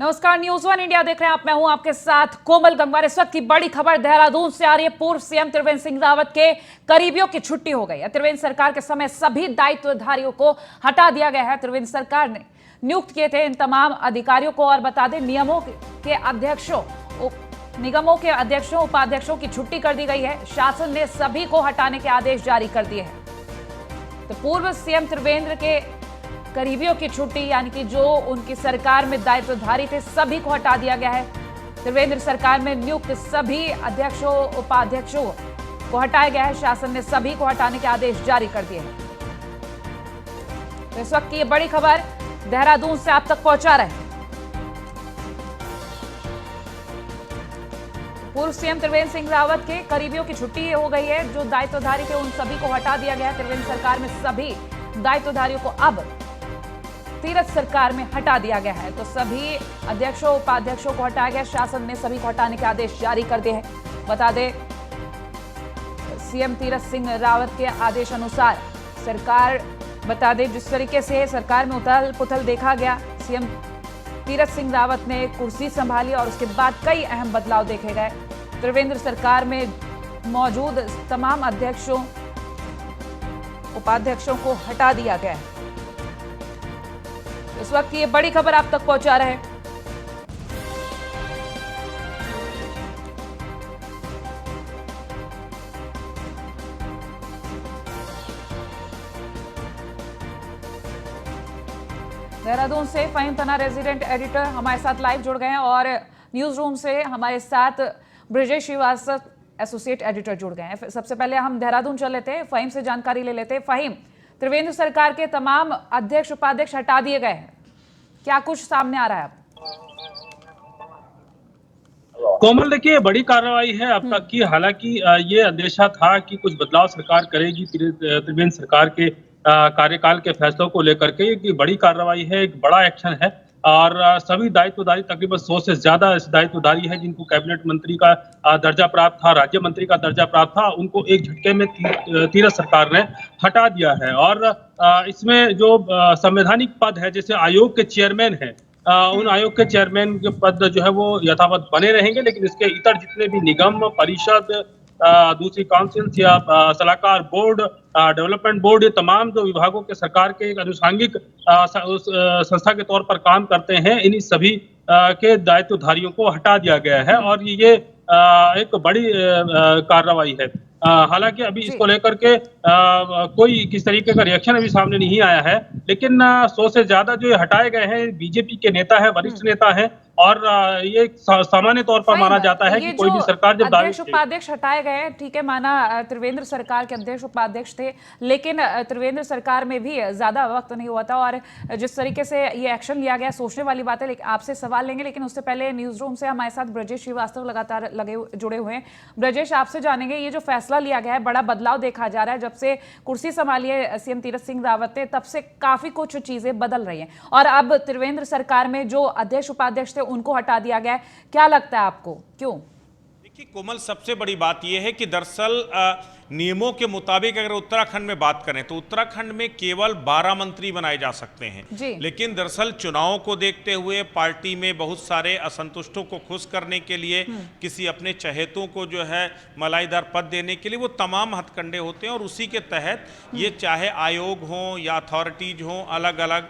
नमस्कार, news one India देख रहे हैं आप। मैं हूं आपके साथ कोमल गंगवार। इस वक्त की बड़ी खबर देहरादून से आ रही है। पूर्व सीएम त्रिवेंद्र सिंह रावत के करीबियों की छुट्टी हो गई है। त्रिवेंद्र सरकार के समय सभी दायित्वधारियों को हटा दिया गया है। त्रिवेंद्र सरकार ने नियुक्त किए थे इन तमाम अधिकारियों को। और बता दें, निगमों के अध्यक्षों उपाध्यक्षों की छुट्टी कर दी गई है। शासन ने सभी को हटाने के आदेश जारी कर दिए हैं। तो पूर्व सीएम त्रिवेंद्र के करीबियों की छुट्टी, यानी कि जो उनकी सरकार में दायित्वधारी थे, सभी को हटा दिया गया है। त्रिवेंद्र सरकार में नियुक्त सभी अध्यक्षों उपाध्यक्षों को हटाया गया है। शासन ने सभी को हटाने के आदेश जारी कर दिए हैं। तो इस वक्त की ये बड़ी खबर देहरादून से आप तक पहुंचा रहे हैं। पूर्व सीएम त्रिवेंद्र सिंह रावत के करीबियों की छुट्टी हो गई है। जो दायित्वधारी थे उन सभी को हटा दिया गया है। त्रिवेंद्र सरकार में सभी दायित्वधारियों को अब तीरथ सरकार में हटा दिया गया है। तो सभी अध्यक्षों उपाध्यक्षों को हटाया गया। शासन ने सभी को हटाने के आदेश जारी कर दिए हैं। बता दें, सीएम तीरथ सिंह रावत के आदेश अनुसार सरकार, बता दें जिस तरीके से सरकार में उथल पुथल देखा गया, सीएम तीरथ सिंह रावत ने कुर्सी संभाली और उसके बाद कई अहम बदलाव देखे गए। त्रिवेंद्र सरकार में मौजूद तमाम अध्यक्षों उपाध्यक्षों को हटा दिया गया है। इस वक्त ये बड़ी खबर आप तक पहुंचा रहे हैं। देहरादून से फहीम तना रेजिडेंट एडिटर हमारे साथ लाइव जुड़ गए हैं और न्यूज रूम से हमारे साथ ब्रजेश श्रीवास्तव एसोसिएट एडिटर जुड़ गए हैं। सबसे पहले हम देहरादून चल लेते हैं, फहीम से जानकारी ले लेते हैं। फहीम, त्रिवेंद्र सरकार के तमाम अध्यक्ष उपाध्यक्ष हटा दिए गए हैं, क्या कुछ सामने आ रहा है अब? कोमल, देखिए बड़ी कार्रवाई है अब तक की। हालांकि ये अंदेशा था कि कुछ बदलाव सरकार करेगी त्रिवेंद्र सरकार के कार्यकाल के फैसलों को लेकर के। ये बड़ी कार्रवाई है, एक बड़ा एक्शन है और सभी दायित्वधारी, तकरीबन 100 से ज्यादा दायित्वधारी है जिनको कैबिनेट मंत्री का दर्जा प्राप्त था, राज्य मंत्री का दर्जा प्राप्त था, उनको एक झटके में तीरथ सरकार ने हटा दिया है। और इसमें जो संवैधानिक पद है, जैसे आयोग के चेयरमैन है, उन आयोग के चेयरमैन के पद जो है वो यथावत बने रहेंगे, लेकिन इसके इतर जितने भी निगम, परिषद, दूसरी काउंसिल या सलाहकार बोर्ड, डेवलपमेंट बोर्ड, ये तमाम जो विभागों के सरकार के एक अनुषांगिक संस्था के तौर पर काम करते हैं, इन सभी के दायित्वधारियों को हटा दिया गया है। और ये एक बड़ी कार्रवाई है। हालांकि अभी इसको लेकर के कोई किस तरीके का रिएक्शन अभी सामने नहीं आया है, लेकिन 100 से ज्यादा जो हटाए गए हैं बीजेपी के नेता है, वरिष्ठ नेता है। और ये सामान्य तौर पर माना जाता है कि कोई भी सरकार जब अध्यक्ष उपाध्यक्ष हटाए गए, ठीक है, माना त्रिवेंद्र सरकार के अध्यक्ष उपाध्यक्ष थे, लेकिन त्रिवेंद्र सरकार में भी ज्यादा वक्त नहीं हुआ था। और जिस तरीके से ये एक्शन लिया गया, सोचने वाली बात है। लेकिन आपसे सवाल लेंगे, लेकिन उससे पहले न्यूज रूम से हमारे साथ ब्रजेश श्रीवास्तव लगातार जुड़े हुए हैं। ब्रजेश, आपसे जानेंगे, ये जो फैसला लिया गया है, बड़ा बदलाव देखा जा रहा है। जब से कुर्सी संभाली है सीएम तीरथ सिंह रावत ने, तब से काफी कुछ चीजें बदल रही हैं। और अब त्रिवेंद्र सरकार में जो अध्यक्ष उपाध्यक्ष थे उनको हटा दिया गया है। क्या लगता है आपको, क्यों? देखिए कोमल, सबसे बड़ी बात यह है कि दरअसल नियमों के मुताबिक अगर उत्तराखंड में बात करें तो उत्तराखंड में केवल 12 मंत्री बनाए जा सकते हैं। लेकिन दरअसल चुनावों को देखते हुए पार्टी में बहुत सारे असंतुष्टों को खुश करने के लिए, किसी अपने चहेतों को जो है मलाईदार पद देने के लिए वो तमाम हथकंडे होते हैं। और उसी के तहत ये चाहे आयोग हो या अथॉरिटीज हो, अलग अलग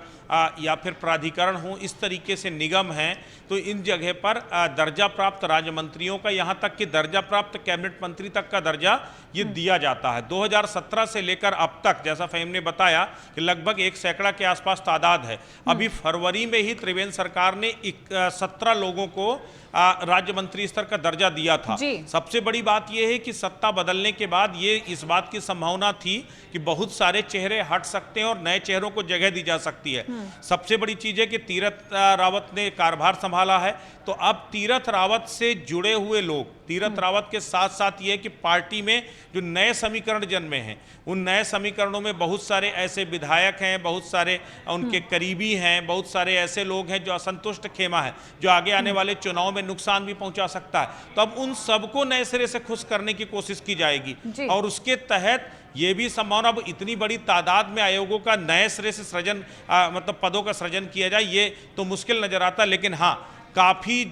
या फिर प्राधिकरण हो, इस तरीके से निगम हैं, तो इन जगह पर दर्जा प्राप्त राज्य मंत्रियों का, यहाँ तक कि दर्जा प्राप्त कैबिनेट मंत्री तक का दर्जा ये दिया जाता है। 2017 से लेकर अब तक, जैसा फहीम ने बताया, कि लगभग 1 सैकड़ा के आसपास तादाद है। अभी फरवरी में ही त्रिवेंद्र सरकार ने 17 लोगों को राज्य मंत्री स्तर का दर्जा दिया था। सबसे बड़ी बात यह है कि सत्ता बदलने के बाद ये इस बात की संभावना थी कि बहुत सारे चेहरे हट सकते हैं और नए चेहरों को जगह दी जा सकती है। सबसे बड़ी चीज है कि तीरथ रावत ने कार्यभार संभाला है, तो अब तीरथ रावत से जुड़े हुए लोग, तीरथ रावत के साथ साथ ये कि पार्टी में जो नए समीकरण जन्मे हैं, उन नए समीकरणों में बहुत सारे ऐसे विधायक हैं, बहुत सारे उनके करीबी हैं, बहुत सारे ऐसे लोग हैं जो असंतुष्ट खेमा है, जो आगे आने वाले चुनाव में नुकसान भी पहुंचा सकता है। तो अब उन सबको नए सिरे से खुश करने की कोशिश की जाएगी। और उसके तहत ये भी संभावना, अब इतनी बड़ी तादाद में आयोगों का नए सिरे से सृजन, मतलब पदों का सृजन किया जाए, ये तो मुश्किल नजर आता। लेकिन हाँ, काफ़ी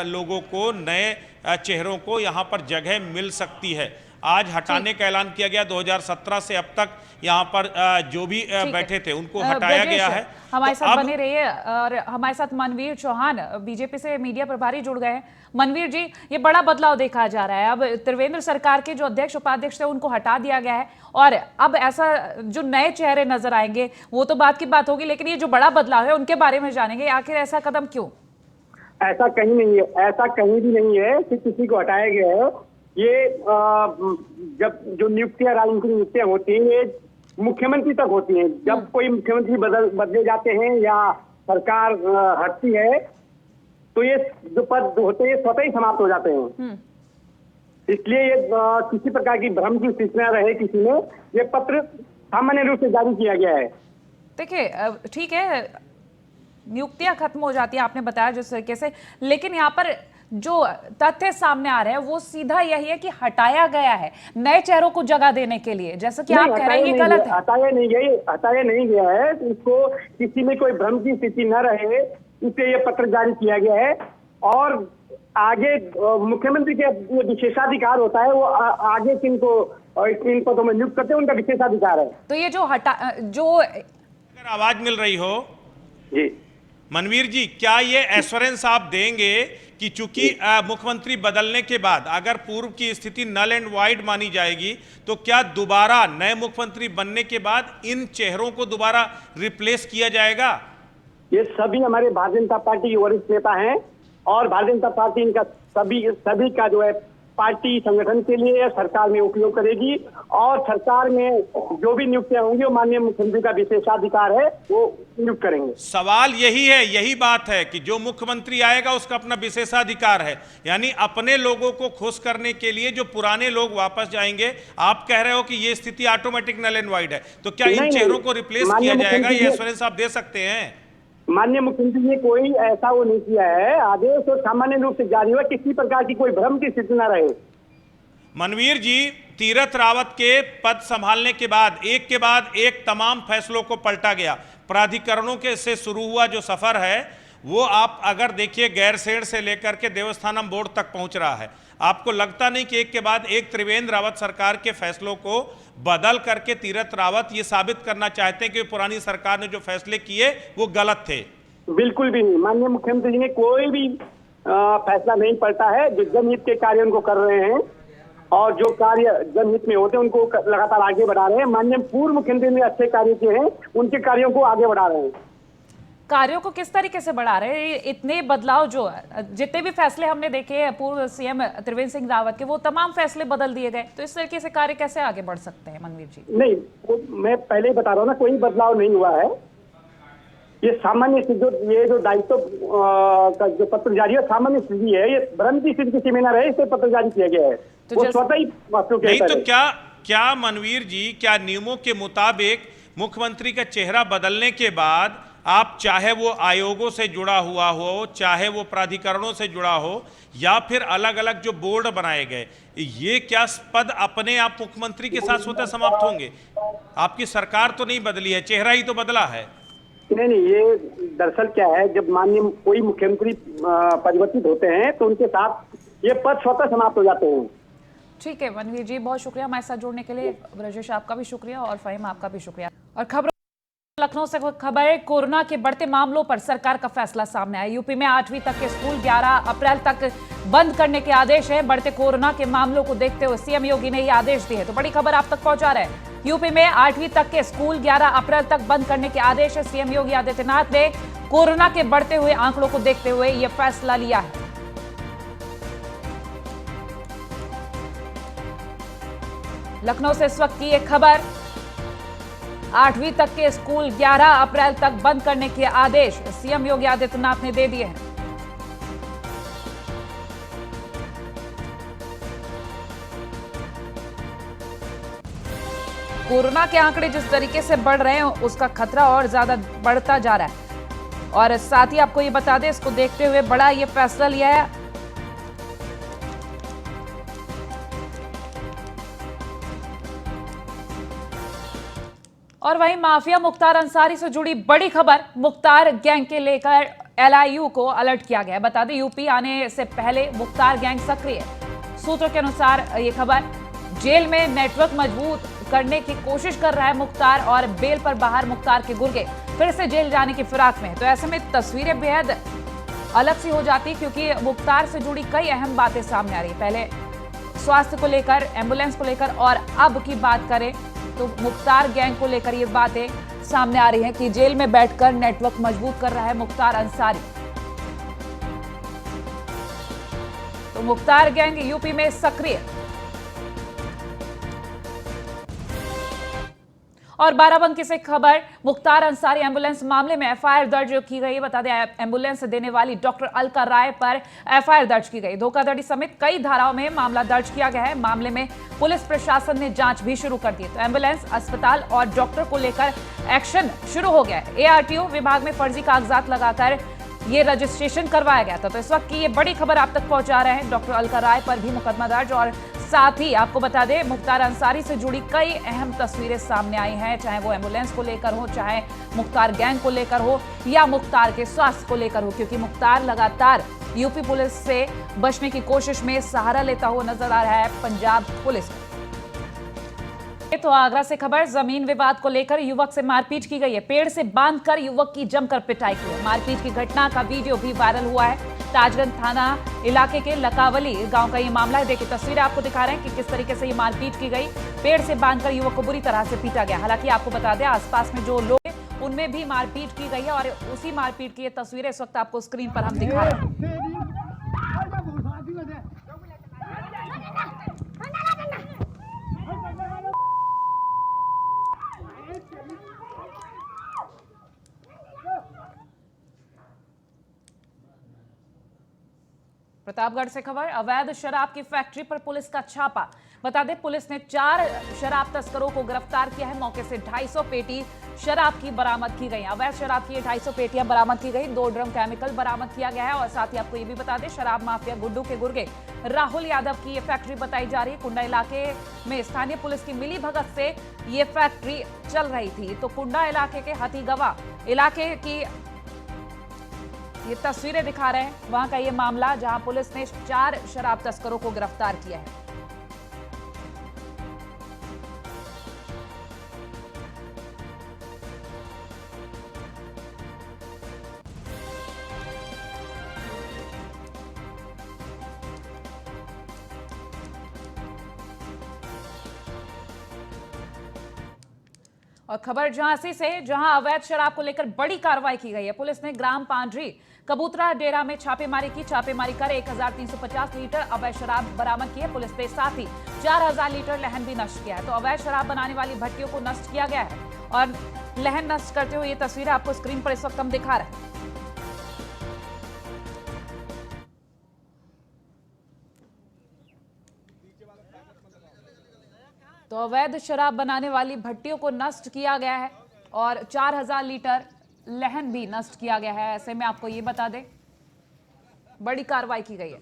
लोगों को, नए चेहरों को यहाँ पर जगह मिल सकती है। आज हटाने का ऐलान किया गया, 2017 से अब तक यहाँ पर जो भी बैठे थे उनको हटाया गया है। हमारे साथ बने रहिए और हमारे साथ मनवीर चौहान बीजेपी से मीडिया प्रभारी जुड़ गए हैं। मनवीर जी, ये बड़ा बदलाव देखा जा रहा है। अब त्रिवेंद्र सरकार के जो अध्यक्ष उपाध्यक्ष थे उनको हटा दिया गया है और अब ऐसा जो नए चेहरे नजर आएंगे वो तो बात की बात होगी, लेकिन ये जो बड़ा बदलाव है उनके बारे में जानेंगे। आखिर ऐसा कदम क्यों? ऐसा कहीं नहीं है, ऐसा कहीं भी नहीं है कि किसी को हटाया गया है। ये जब जो नियुक्तियां, राजनीतिक नियुक्तियां होती हैं, ये मुख्यमंत्री तक होती हैं। जब कोई मुख्यमंत्री बदले जाते हैं या सरकार हटती है तो ये जो पद होते हैं स्वतः ही समाप्त हो जाते हैं। इसलिए ये किसी प्रकार की भ्रम की स्थिति न रहे किसी में, ये पत्र सामान्य रूप से जारी किया गया है। देखिए, ठीक है, नियुक्तियां खत्म हो जाती है, आपने बताया जिस तरीके से, लेकिन यहाँ पर जो तथ्य सामने आ रहे हैं वो सीधा यही है कि हटाया गया है नए चेहरों को जगह देने के लिए, जैसा कि आप कह रहे हैं ये गलत है। हटाया नहीं गया है। इसको किसी में कोई भ्रम की स्थिति न रहे इसलिए ये पत्र जारी किया गया है। और आगे मुख्यमंत्री के विशेषाधिकार होता है, वो आगे किनको इन पदों में नियुक्त करते हैं उनका विशेषाधिकार है। तो ये जो अगर आवाज मिल रही हो जी मनवीर जी, क्या ये एश्योरेंस आप देंगे कि चूंकि मुख्यमंत्री बदलने के बाद अगर पूर्व की स्थिति नल एंड वाइड मानी जाएगी तो क्या दोबारा नए मुख्यमंत्री बनने के बाद इन चेहरों को दोबारा रिप्लेस किया जाएगा? ये सभी हमारे भारतीय जनता पार्टी के वरिष्ठ नेता हैं और भारतीय जनता पार्टी इनका सभी का जो है पार्टी संगठन के लिए सरकार में उपयोग करेगी और सरकार में जो भी नियुक्तियां होंगी वो माननीय मुख्यमंत्री का विशेषाधिकार है, वो नियुक्त करेंगे। सवाल यही है, यही बात है कि जो मुख्यमंत्री आएगा उसका अपना विशेषाधिकार है, यानी अपने लोगों को खुश करने के लिए जो पुराने लोग वापस जाएंगे। आप कह रहे हो कि ये स्थिति ऑटोमेटिक नल एंड वाइड है, तो क्या इन चेहरों को रिप्लेस किया जाएगा? ये एश्योरेंस आप दे सकते हैं? माननीय मुख्यमंत्री ने कोई ऐसा वो नहीं किया है। आदेश तो सामान्य रूप से जारी हुआ, किसी प्रकार की कोई भ्रम की स्थिति न रहे। मनवीर जी, तीरथ रावत के पद संभालने के बाद एक तमाम फैसलों को पलटा गया। प्राधिकरणों के से शुरू हुआ जो सफर है वो आप अगर देखिए गैरसैंण से लेकर के देवस्थानम बोर्ड तक पहुंच रहा है। आपको लगता नहीं कि एक के बाद एक त्रिवेंद्र रावत सरकार के फैसलों को बदल करके तीरथ रावत ये साबित करना चाहते हैं कि पुरानी सरकार ने जो फैसले किए वो गलत थे? बिल्कुल भी नहीं। माननीय मुख्यमंत्री जी ने कोई भी फैसला नहीं पलटा है। जो जनहित के कार्य उनको कर रहे हैं और जो कार्य जनहित में होते हैं उनको लगातार आगे बढ़ा रहे हैं। माननीय पूर्व मुख्यमंत्री ने अच्छे कार्य किए हैं, उनके कार्यों को आगे बढ़ा रहे हैं। कार्यों को किस तरीके से बढ़ा रहे हैं? इतने बदलाव, जो जितने भी फैसले हमने देखे पूर्व सीएम त्रिवेंद्र सिंह रावत के, वो तमाम फैसले बदल दिए गए, तो इस तरीके से कार्य कैसे आगे बढ़ सकते हैं मनवीर जी? नहीं, मैं पहले ही बता रहा हूँ ना, कोई बदलाव नहीं हुआ है। ये सामान्य स्थिति, ये जो दायित्व का जो पत्र जारी है सामान्य स्थिति है। ये भ्रम की स्थिति किसी में न रहे, इससे पत्र जारी किया गया है। तो वो स्वतः ही नहीं, तो क्या मनवीर जी, क्या नियमों के मुताबिक मुख्यमंत्री का चेहरा बदलने के बाद आप, चाहे वो आयोगों से जुड़ा हुआ हो, चाहे वो प्राधिकरणों से जुड़ा हो, या फिर अलग अलग जो बोर्ड बनाए गए, ये क्या पद अपने आप मुख्यमंत्री के साथ स्वतः समाप्त होंगे? आपकी सरकार तो नहीं बदली है, चेहरा ही तो बदला है। नहीं, ये दरअसल क्या है, जब माननीय कोई मुख्यमंत्री परिवर्तित होते हैं तो उनके साथ ये पद स्वतः समाप्त हो जाते हैं। ठीक है मनवीर जी, बहुत शुक्रिया हमारे साथ जुड़ने के लिए। ब्रजेश, आपका भी शुक्रिया और फहीम, आपका भी शुक्रिया। और खबरों लखनऊ से खबर है, कोरोना के बढ़ते मामलों पर सरकार का फैसला सामने आया। यूपी में 8वीं तक के स्कूल 11 अप्रैल तक बंद करने के आदेश है। बढ़ते कोरोना के मामलों को देखते हुए सीएम योगी ने ये आदेश दिए, तो बड़ी खबर आप तक पहुंचा रहे हैं। यूपी में 8वीं तक के स्कूल 11 अप्रैल तक बंद करने के आदेश है। सीएम योगी आदित्यनाथ ने कोरोना के बढ़ते हुए आंकड़ों को देखते हुए यह फैसला लिया है। लखनऊ से इस वक्त की एक खबर, 8वीं तक के स्कूल 11 अप्रैल तक बंद करने के आदेश सीएम योगी आदित्यनाथ ने दे दिए हैं। कोरोना के आंकड़े जिस तरीके से बढ़ रहे हैं उसका खतरा और ज्यादा बढ़ता जा रहा है। और साथ ही आपको ये बता दें, इसको देखते हुए बड़ा ये फैसला लिया है। और वहीं माफिया मुख्तार अंसारी से जुड़ी बड़ी खबर, मुख्तार गैंग के लेकर LIU को अलर्ट किया गया है। बता दें यूपी आने से पहले मुख्तार गैंग सक्रिय। सूत्रों के अनुसार ये खबर, जेल में नेटवर्क मजबूत करने की कोशिश कर रहा है मुख्तार और बेल पर बाहर मुख्तार के गुर्गे फिर से जेल जाने की फिराक में है। तो ऐसे में तस्वीरें बेहद अलग सी हो जाती क्योंकि मुख्तार से जुड़ी कई अहम बातें सामने आ रही है। पहले स्वास्थ्य को लेकर, एम्बुलेंस को लेकर और अब की बात करें तो मुख्तार गैंग को लेकर ये बातें सामने आ रही हैं कि जेल में बैठकर नेटवर्क मजबूत कर रहा है मुख्तार अंसारी। तो मुख्तार गैंग यूपी में सक्रिय। और बाराबंकी से खबर, मुख्तार अंसारी एम्बुलेंस मामले में FIR दर्ज की गई। बता दें एम्बुलेंस देने वाली डॉक्टर अलका राय पर FIR दर्ज की गई। धोखाधड़ी समेत कई धाराओं में मामला दर्ज किया गया है। मामले में पुलिस प्रशासन ने जांच भी शुरू कर दी है। तो एम्बुलेंस, अस्पताल और डॉक्टर को लेकर एक्शन शुरू हो गया है। ARTO विभाग में फर्जी कागजात लगाकर ये रजिस्ट्रेशन करवाया गया था। तो इस वक्त की ये बड़ी खबर आप तक पहुंचा रहे हैं। डॉक्टर अलका राय पर भी मुकदमा दर्ज और साथ ही आपको बता दें मुख्तार अंसारी से जुड़ी कई अहम तस्वीरें सामने आई हैं, चाहे वो एम्बुलेंस को लेकर हो, चाहे मुख्तार गैंग को लेकर हो या मुख्तार के स्वास्थ्य को लेकर हो, क्योंकि मुख्तार लगातार यूपी पुलिस से बचने की कोशिश में सहारा लेता हुआ नजर आ रहा है पंजाब पुलिस को। तो आगरा से खबर, जमीन विवाद को लेकर युवक से मारपीट की गई है। पेड़ से बांधकर युवक की जमकर पिटाई की है। मारपीट की घटना का वीडियो भी वायरल हुआ है। ताजगंज थाना इलाके के लकावली गांव का ये मामला है। देखिए तस्वीरें आपको दिखा रहे हैं कि किस तरीके से ये मारपीट की गई। पेड़ से बांधकर युवक को बुरी तरह से पीटा गया। हालांकि आपको बता दें आसपास में जो लोग हैं उनमें भी मारपीट की गई है और उसी मारपीट की ये तस्वीरें इस वक्त आपको स्क्रीन पर हम दिखा रहे हैं। प्रतापगढ़ से खबर, अवैध शराब की फैक्ट्री पर पुलिस का छापा। बता दें पुलिस ने 4 शराब तस्करों को गिरफ्तार किया है। मौके से 250 पेटी शराब की बरामद की गई। अवैध शराब की 250 पेटियां बरामद की गई। 2 ड्रम केमिकल बरामद किया गया है। और साथ ही आपको ये भी बता दें शराब माफिया गुड्डू के गुर्गे राहुल यादव की ये फैक्ट्री बताई जा रही है। कुंडा इलाके में स्थानीय पुलिस की मिली भगत से ये फैक्ट्री चल रही थी। तो कुंडा इलाके के हथीगवा इलाके की ये तस्वीरें दिखा रहे हैं, वहां का ये मामला जहां पुलिस ने 4 शराब तस्करों को गिरफ्तार किया है। और खबर झांसी से, जहां अवैध शराब को लेकर बड़ी कार्रवाई की गई है। पुलिस ने ग्राम पांडरी कबूतरा डेरा में छापेमारी की। छापेमारी कर 1350 लीटर अवैध शराब बरामद की है। पुलिस ने साथ ही 4000 लीटर लहन भी नष्ट किया है। तो अवैध शराब बनाने वाली भट्टियों को नष्ट किया गया है और लहन नष्ट करते हुए ये तस्वीरें आपको स्क्रीन पर इस वक्त हम दिखा रहे हैं। तो अवैध शराब बनाने वाली भट्टियों को नष्ट किया गया है और 4000 लीटर लहन भी नष्ट किया गया है। ऐसे में आपको ये बता दें बड़ी कार्रवाई की गई है।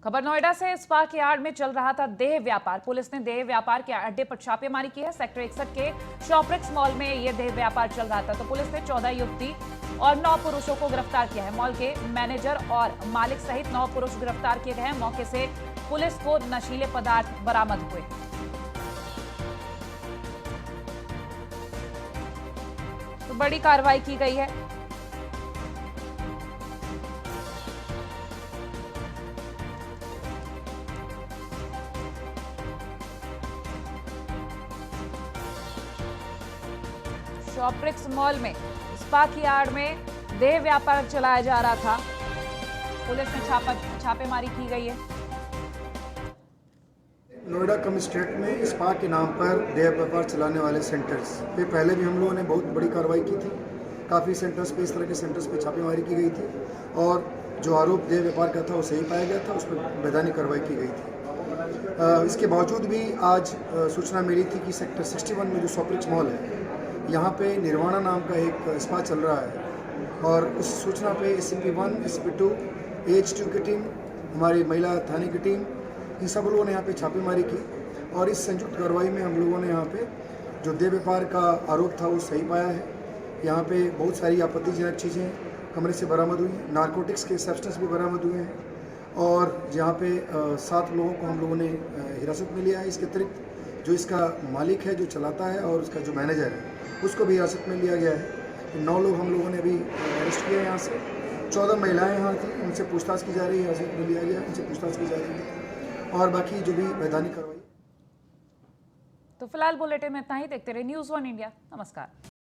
खबर नोएडा से, इस्पात यार्ड में चल रहा था देह व्यापार। पुलिस ने देह व्यापार के अड्डे पर छापेमारी की है। सेक्टर 61 के शॉपरेक्स मॉल में यह देह व्यापार चल रहा था। तो पुलिस ने 14 युवती और 9 पुरुषों को गिरफ्तार किया है। मॉल के मैनेजर और मालिक सहित 9 पुरुष गिरफ्तार किए गए हैं। मौके से पुलिस को नशीले पदार्थ बरामद हुए। तो बड़ी कार्रवाई की गई है। शॉपरेक्स मॉल में इस्पात यार्ड में देह व्यापार चलाया जा रहा था। पुलिस ने छापेमारी की गई है। नोएडा कमिश्नरेट में इस्पात के नाम पर देह व्यापार चलाने वाले सेंटर्स पे पहले भी हम लोगों ने बहुत बड़ी कार्रवाई की थी। काफ़ी सेंटर्स पे, इस तरह के सेंटर्स पे छापेमारी की गई थी और जो आरोप देह व्यापार का था वो सही पाया गया था। उस पर वैधानिक कार्रवाई की गई थी। इसके बावजूद भी आज सूचना मिली थी कि सेक्टर 61 में जो शॉपरेक्स मॉल है, यहाँ पे निर्वाणा नाम का एक इस्पात चल रहा है और उस सूचना पे SCP-1, SCP-2, AH2 की टीम, हमारी महिला थाने की टीम, इन सब लोगों ने यहाँ पे छापेमारी की और इस संयुक्त कार्रवाई में हम लोगों ने यहाँ पे जो देह व्यापार का आरोप था वो सही पाया है यहाँ पे बहुत सारी आपत्तिजनक चीज़ें कमरे से बरामद हुई हैं, नारकोटिक्स के सब्सटेंस भी बरामद हुए हैं और यहाँ पे 7 लोगों को हम लोगों ने हिरासत में लिया है। इसके अतिरिक्त जो इसका मालिक है, जो चलाता है, और उसका जो मैनेजर है, उसको भी हिरासत में लिया गया है। 9 लोग हम लोगों ने अभी अरेस्ट किए हैं यहाँ से। 14 महिलाएं यहाँ थी, उनसे पूछताछ की जा रही है, हिरासत में लिया गया, उनसे पूछताछ की जा रही है और बाकी जो भी वैधानिक कार्रवाई। तो फिलहाल बुलेटिन में इतना ही। देखते रहिए न्यूज़ 1 इंडिया। नमस्कार।